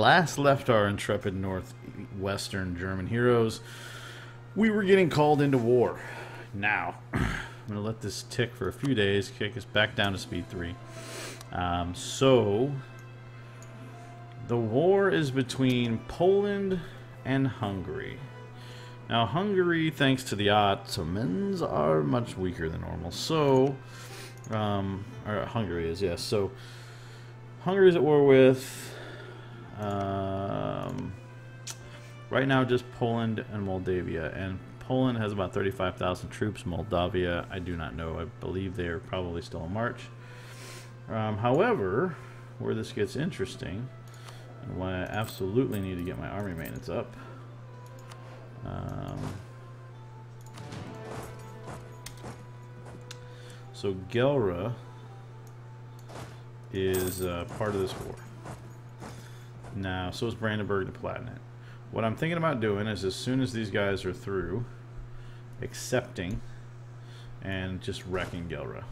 last left our intrepid northwestern German heroes, we were getting called into war. Now, I'm going to let this tick for a few days, kick us back down to speed 3. So, the war is between Poland and Hungary. Now, Hungary, thanks to the Ottomans, are much weaker than normal. So, or Hungary is, yes. So, Hungary is at war with, right now, just Poland and Moldavia. And Poland has about 35,000 troops. Moldavia, I do not know. I believe they are probably still in march. However, where this gets interesting, and why I absolutely need to get my army maintenance up, so Gelre is part of this war. Now, so is Brandenburg and Palatinate. What I'm thinking about doing is, as soon as these guys are through, accepting and just wrecking Gelre.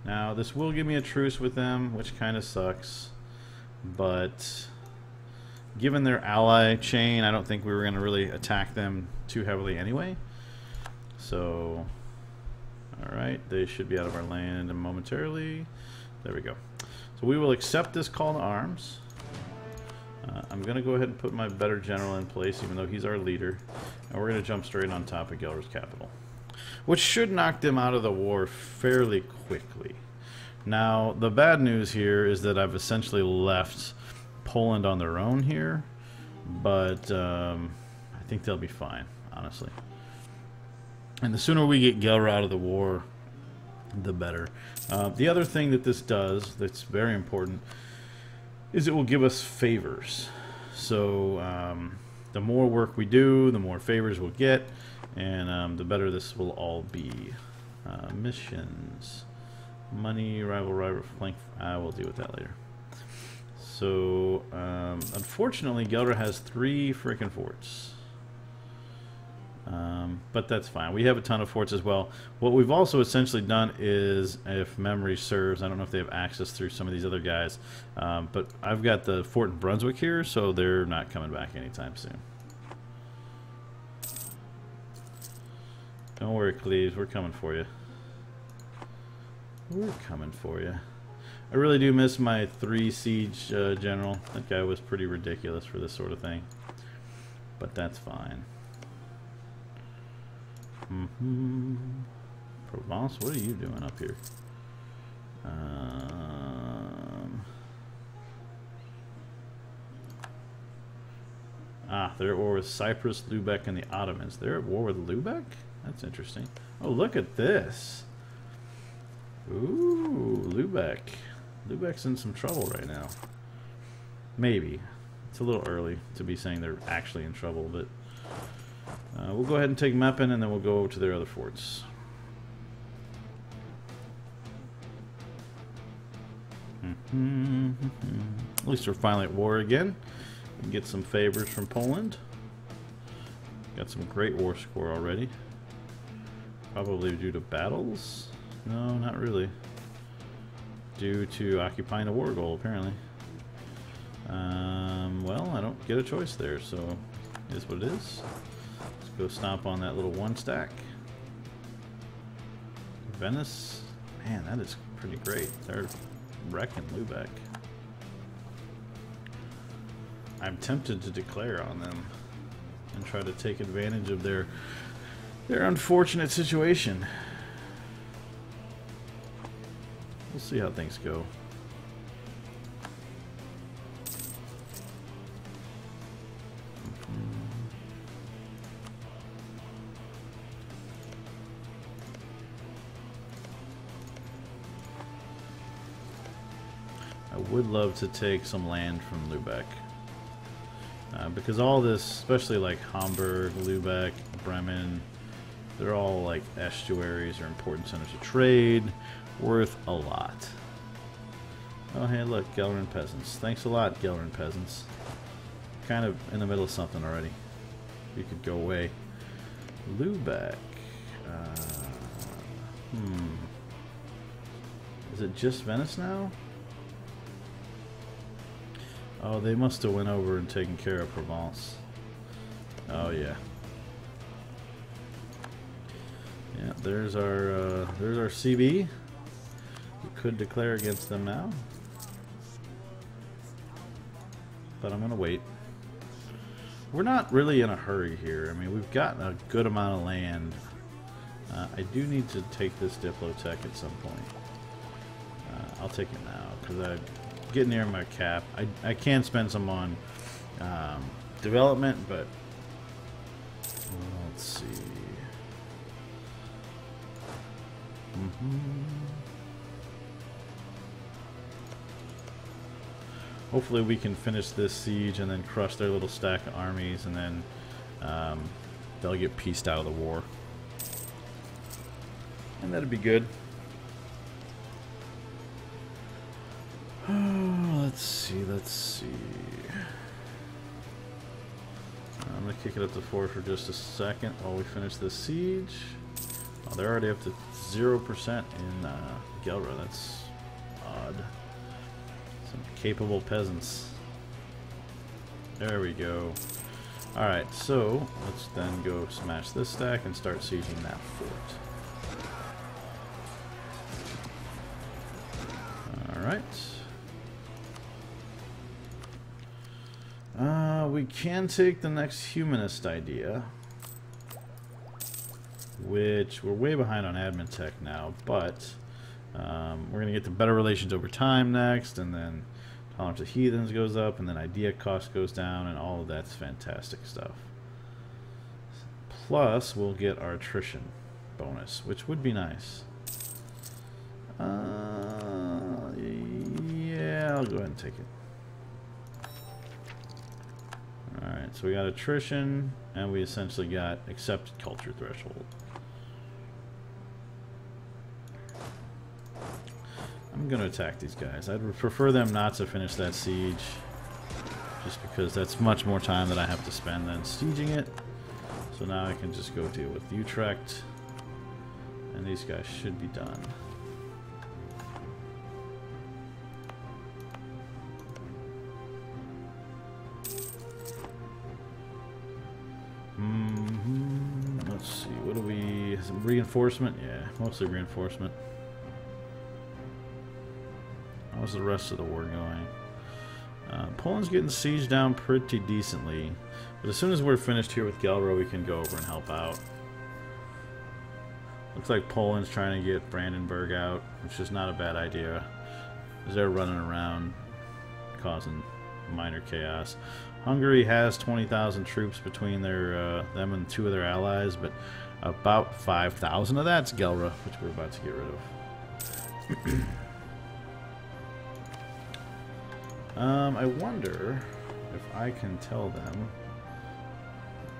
Now, this will give me a truce with them, which kind of sucks, but given their ally chain, I don't think we were going to really attack them too heavily anyway. So, alright, they should be out of our land momentarily. There we go. So we will accept this call to arms. I'm going to go ahead and put my better general in place, even though he's our leader. And we're going to jump straight on top of Gelre's capital, which should knock them out of the war fairly quickly. Now, the bad news here is that I've essentially left Poland on their own here, but I think they'll be fine, honestly. And the sooner we get Gelre out of the war, the better. The other thing that this does that's very important is it will give us favors. So the more work we do, the more favors we'll get, and the better this will all be. Missions, money, rival, flank. I will deal with that later. So unfortunately, Gelre has 3 freaking forts. But that's fine. We have a ton of forts as well. What we've also essentially done is, if memory serves, I don't know if they have access through some of these other guys, but I've got the fort in Brunswick here, so they're not coming back anytime soon. Don't worry, Cleves, we're coming for you. We're coming for you. I really do miss my 3 siege general. That guy was pretty ridiculous for this sort of thing, but that's fine. Provence, what are you doing up here? They're at war with Cyprus, Lubeck, and the Ottomans. They're at war with Lubeck? That's interesting. Oh, look at this. Ooh, Lubeck. Lubeck's in some trouble right now. Maybe. It's a little early to be saying they're actually in trouble, but we'll go ahead and take Meppen, and then we'll go over to their other forts. At least we're finally at war again. We can get some favors from Poland. Got some great war score already. Probably due to battles? No, not really. Due to occupying a war goal, apparently. Well, I don't get a choice there, so it is what it is. Let's go stomp on that little 1 stack. Venice, man, that is pretty great. They're wrecking Lubeck. I'm tempted to declare on them and try to take advantage of their unfortunate situation. We'll see how things go. I would love to take some land from Lubeck. Because all this, especially like Hamburg, Lubeck, Bremen, they're all like estuaries or important centers of trade, worth a lot. Oh hey look, Gelre peasants. Thanks a lot, Gelre peasants. Kind of in the middle of something already. You could go away. Lubeck. Is it just Venice now? Oh, they must have went over and taken care of Provence. Oh yeah. Yeah, there's our CB. We could declare against them now, but I'm gonna wait. We're not really in a hurry here. I mean, we've got a good amount of land. I do need to take this Diplotech at some point. I'll take it now because I'm getting near my cap. I can spend some on development, but let's see. Hopefully we can finish this siege and then crush their little stack of armies, and then they'll get pieced out of the war. And that'd be good. Let's see. I'm going to kick it up to 4 for just a second while we finish this siege. Oh, they're already up to 0% in Gelra. That's odd. Some capable peasants. There we go. Alright, so let's then go smash this stack and start sieging that fort. Alright. We can take the next humanist idea, which we're way behind on admin tech now, but we're going to get to better relations over time next, and then tolerance of heathens goes up, and then idea cost goes down, and all of that's fantastic stuff. Plus, we'll get our attrition bonus, which would be nice. Yeah, I'll go ahead and take it. Alright, so we got attrition, and we essentially got accepted culture threshold. I'm going to attack these guys. I'd prefer them not to finish that siege, just because that's much more time that I have to spend than sieging it. So now I can just go deal with Utrecht, and these guys should be done. Let's see, what do we... Some reinforcement? Yeah, mostly reinforcement. How's the rest of the war going? Poland's getting sieged down pretty decently, but as soon as we're finished here with Gelra, we can go over and help out. Looks like Poland's trying to get Brandenburg out, which is not a bad idea, as they're running around causing minor chaos. Hungary has 20,000 troops between their them and 2 of their allies, but about 5,000 of that's Gelra, which we're about to get rid of. I wonder if I can tell them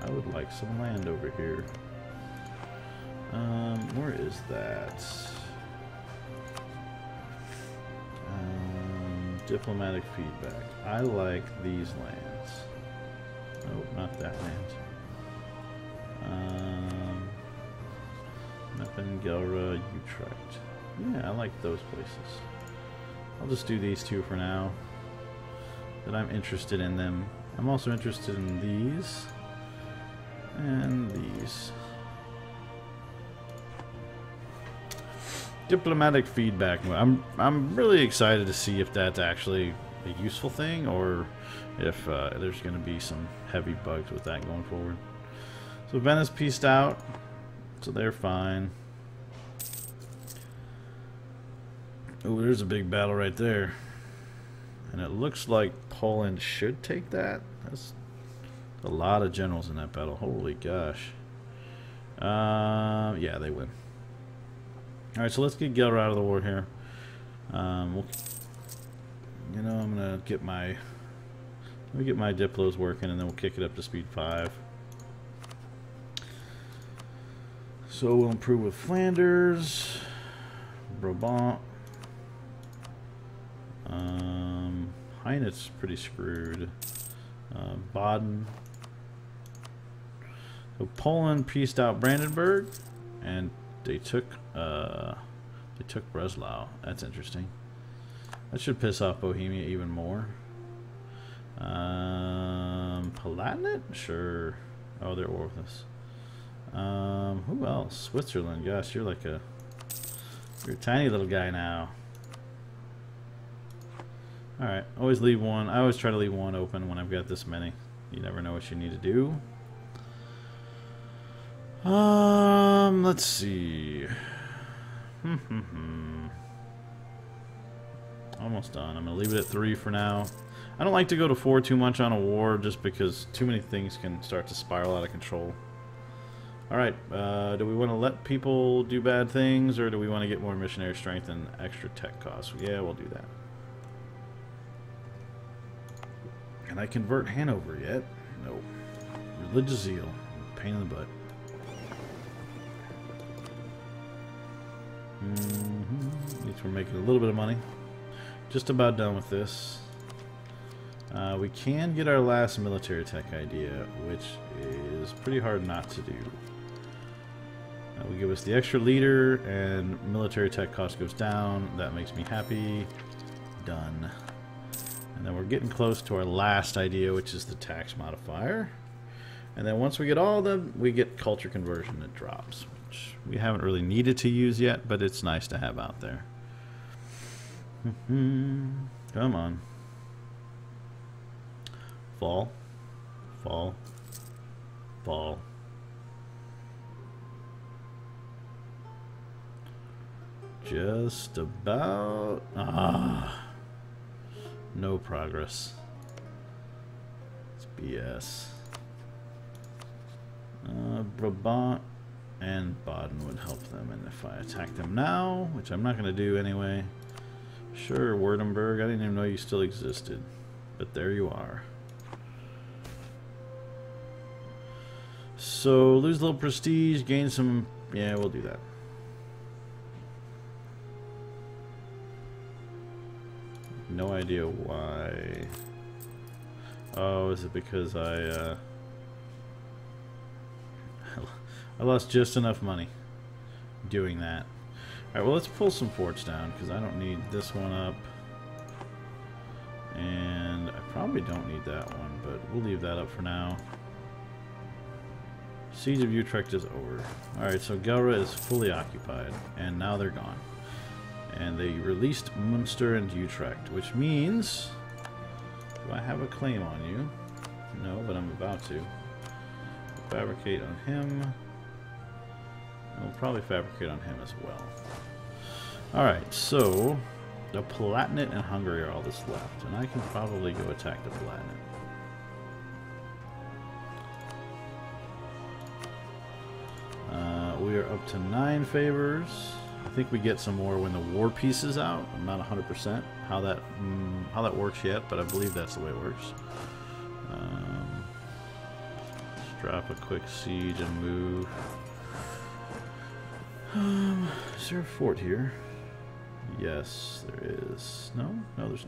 I would like some land over here. Where is that? Diplomatic feedback. I like these lands. Nope, not that land. Meppen, Gelra, Utrecht. Yeah, I like those places. I'll just do these 2 for now. But I'm interested in them. I'm also interested in these and these. Diplomatic feedback. I'm really excited to see if that's actually a useful thing, or if there's going to be some heavy bugs with that going forward. So Venice pieced out, so they're fine. Oh, there's a big battle right there. And it looks like Poland should take that. That's a lot of generals in that battle. Holy gosh. Yeah, they win. Alright, so let's get Gelra out of the war here. I'm gonna get my... Let me get my Diplos working, and then we'll kick it up to speed 5. So we'll improve with Flanders, Brabant. Heinet's pretty screwed. Baden. So Poland pieced out Brandenburg, and they took Breslau. That's interesting. That should piss off Bohemia even more. Palatinate? Sure. Oh, they're worthless. Who else? Switzerland. Gosh, you're like you're a tiny little guy now. Alright, always leave one. I always try to leave one open when I've got this many. You never know what you need to do. Let's see. Almost done. I'm going to leave it at 3 for now. I don't like to go to 4 too much on a war just because too many things can start to spiral out of control. Alright, do we want to let people do bad things, or do we want to get more missionary strength and extra tech costs? Yeah, we'll do that. Can I convert Hanover yet? No. Religious zeal. Pain in the butt. At least we're making a little bit of money. Just about done with this. We can get our last military tech idea, which is pretty hard not to do. Will give us the extra leader, and military tech cost goes down. That makes me happy. Done. And then we're getting close to our last idea, which is the tax modifier. And then once we get all of them, we get culture conversion that drops, which we haven't really needed to use yet, but it's nice to have out there. Come on. Fall. Fall. Fall. Just about. No progress. It's BS. Brabant and Baden would help them, and if I attack them now, which I'm not going to do anyway. Sure, Württemberg, I didn't even know you still existed, but there you are. So, lose a little prestige, gain some... Yeah, we'll do that. No idea why. Oh, is it because I lost just enough money doing that. Alright, well, let's pull some forts down, because I don't need this one up. And I probably don't need that one, but we'll leave that up for now. Siege of Utrecht is over. Alright, so Gelre is fully occupied, and now they're gone. And they released Munster and Utrecht, which means... Do I have a claim on you? No, but I'm about to. Fabricate on him. I'll probably fabricate on him as well. Alright, so... The Palatinate and Hungary are all that's left, and I can probably go attack the Palatinate. We are up to 9 favors. I think we get some more when the war piece is out. I'm not 100% how that works yet, but I believe that's the way it works. Let's drop a quick siege and move. Is there a fort here? Yes, there is. No? No, there's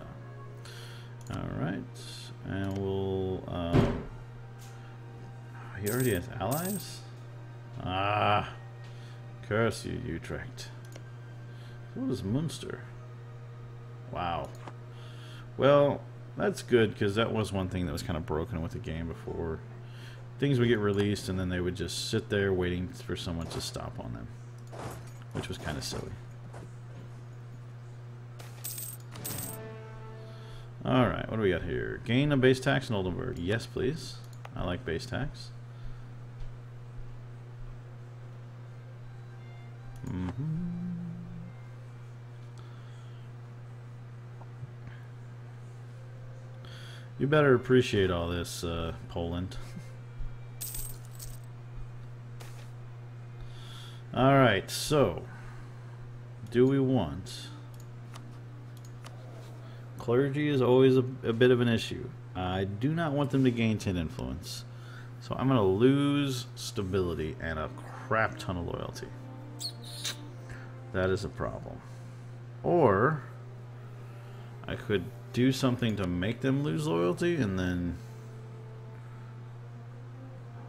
not. Alright. And we'll... he already has allies? Ah! Curse you, Utrecht. What is Munster? Wow. Well, that's good, because that was one thing that was kind of broken with the game before. Things would get released, and then they would just sit there waiting for someone to stop on them. Which was kind of silly. Alright, what do we got here? Gain a base tax in Oldenburg. Yes, please. I like base tax. You better appreciate all this, Poland. Alright, so do we want... Clergy is always a bit of an issue. I do not want them to gain 10 influence. So I'm going to lose stability and a crap ton of loyalty. That is a problem. Or I could do something to make them lose loyalty and then...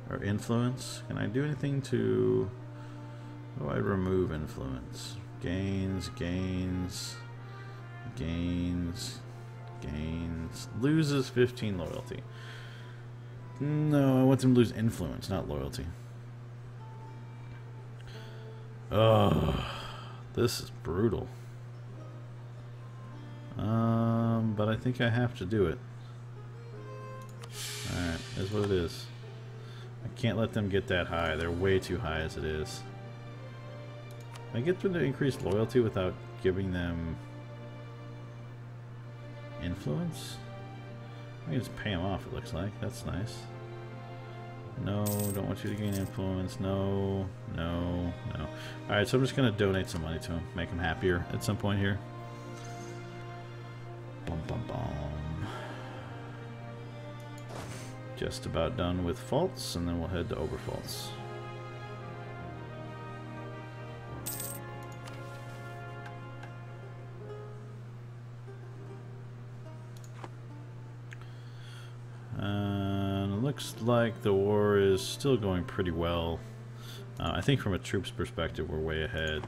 Or influence. Can I do anything to... How do I remove influence? Gains, gains, gains, Gains. Loses 15 loyalty. No, I want them to lose influence, not loyalty. Oh, this is brutal. But I think I have to do it. Alright, that's what it is. I can't let them get that high. They're way too high as it is. I get them to increase loyalty without giving them influence? I can just pay them off, it looks like. That's nice. No, don't want you to gain influence. No, no, no. Alright, so I'm just going to donate some money to him. Make him happier at some point here. Bum, bum, bum. Just about done with faults, and then we'll head to overfaults. Looks like the war is still going pretty well. I think from a troops perspective we're way ahead.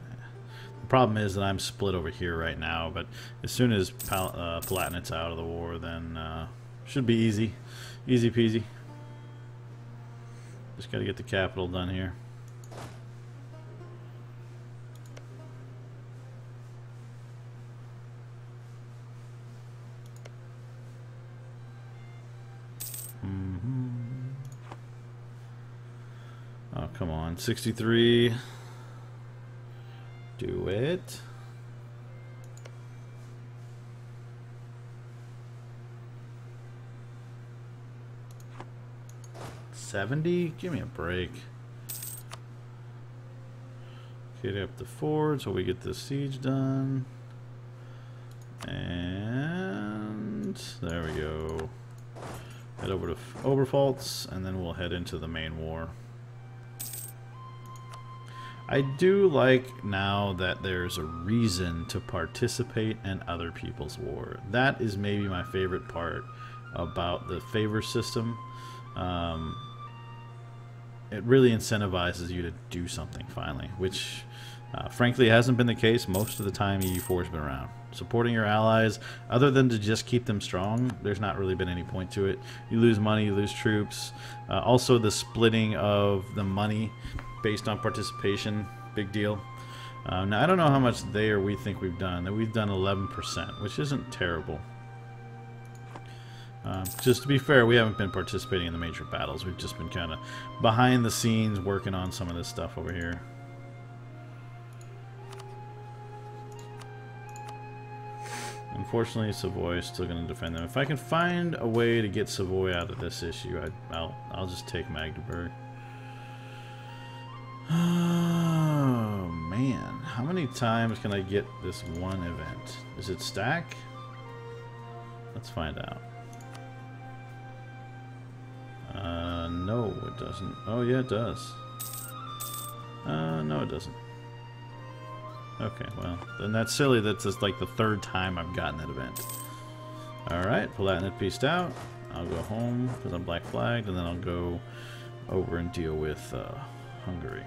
The problem is that I'm split over here right now, but as soon as Palatinate out of the war, then should be easy. Easy peasy. Just got to get the capital done here. Oh, come on. 63. Do it. $70? Give me a break. Get up the fort so we get this siege done. And there we go. Head over to Oberpfalz, and then we'll head into the main war. I do like now that there's a reason to participate in other people's war. That is maybe my favorite part about the favor system. It really incentivizes you to do something finally, which frankly hasn't been the case most of the time EU4 has been around. Supporting your allies, other than to just keep them strong, there's not really been any point to it. You lose money, you lose troops. Also the splitting of the money based on participation, big deal. Now I don't know how much they or we think we've done. We've done 11%, which isn't terrible. Just to be fair, we haven't been participating in the major battles. We've just been kind of behind the scenes working on some of this stuff over here. Unfortunately, Savoy is still going to defend them. If I can find a way to get Savoy out of this issue, I'll just take Magdeburg. Oh man, how many times can I get this one event? Does it stack? Let's find out. No, it doesn't. Oh yeah, it does. No, it doesn't. Okay, well, then that's silly. That's just like the third time I've gotten that event. Alright, Palatinate peaced out. I'll go home because I'm black flagged, and then I'll go over and deal with Hungary.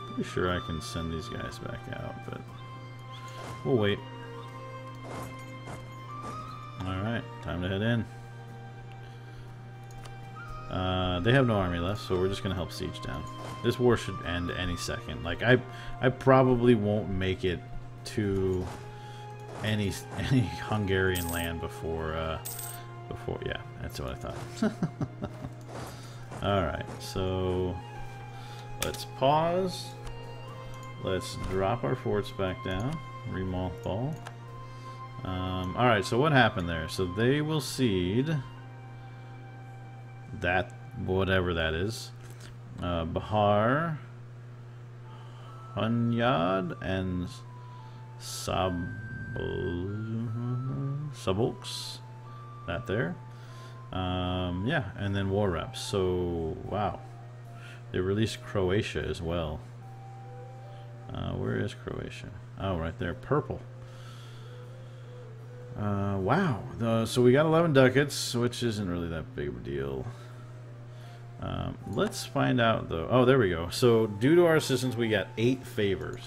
Pretty sure I can send these guys back out, but we'll wait. Alright, time to head in. They have no army left, so we're just going to help siege down. This war should end any second. Like, I probably won't make it to any Hungarian land before, yeah, that's what I thought. Alright, so let's pause. Let's drop our forts back down. Remothball. Alright, so what happened there? So they will cede that, whatever that is. Bahar, Hunyad, and Subolks. That there. Yeah, and then war reps. So, wow. They released Croatia as well. Where is Croatia? Oh, right there. Purple. Wow. So we got 11 ducats, which isn't really that big of a deal. Let's find out, though. Oh, there we go. So, due to our assistance, we got 8 favors.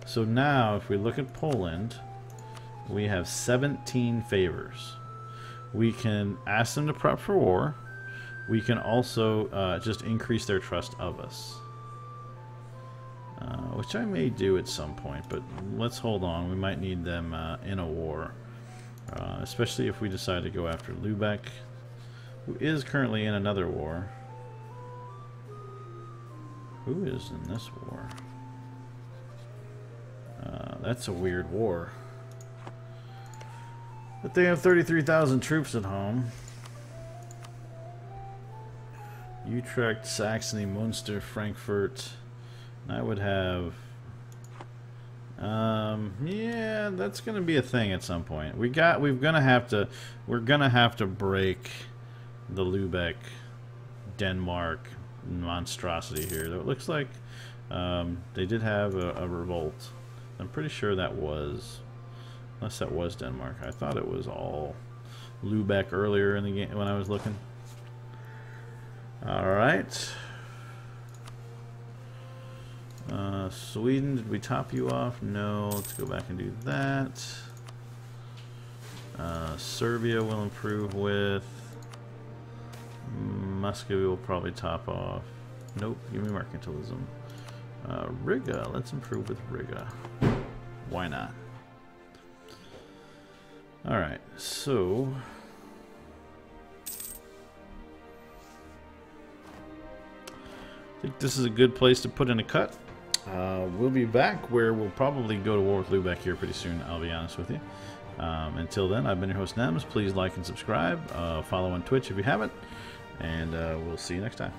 So now, if we look at Poland, we have 17 favors. We can ask them to prep for war. We can also just increase their trust of us. Which I may do at some point, but let's hold on. We might need them in a war. Especially if we decide to go after Lubeck, who is currently in another war. Who is in this war? That's a weird war. But they have 33,000 troops at home. Utrecht, Saxony, Munster, Frankfurt. I would have... yeah, that's gonna be a thing at some point. We're gonna have to break the Lubeck, Denmark monstrosity here. Though it looks like they did have a revolt. I'm pretty sure that was, unless that was Denmark. I thought it was all Lubeck earlier in the game when I was looking. All right. Sweden, did we top you off? No. Let's go back and do that. Serbia will improve with. Muscovy will probably top off. Nope, give me mercantilism. Riga, let's improve with Riga. Why not? Alright, so... I think this is a good place to put in a cut. We'll be back where we'll probably go to war with Lubeck here pretty soon, I'll be honest with you. Until then, I've been your host, Nemes. Please like and subscribe. Follow on Twitch if you haven't. And we'll see you next time.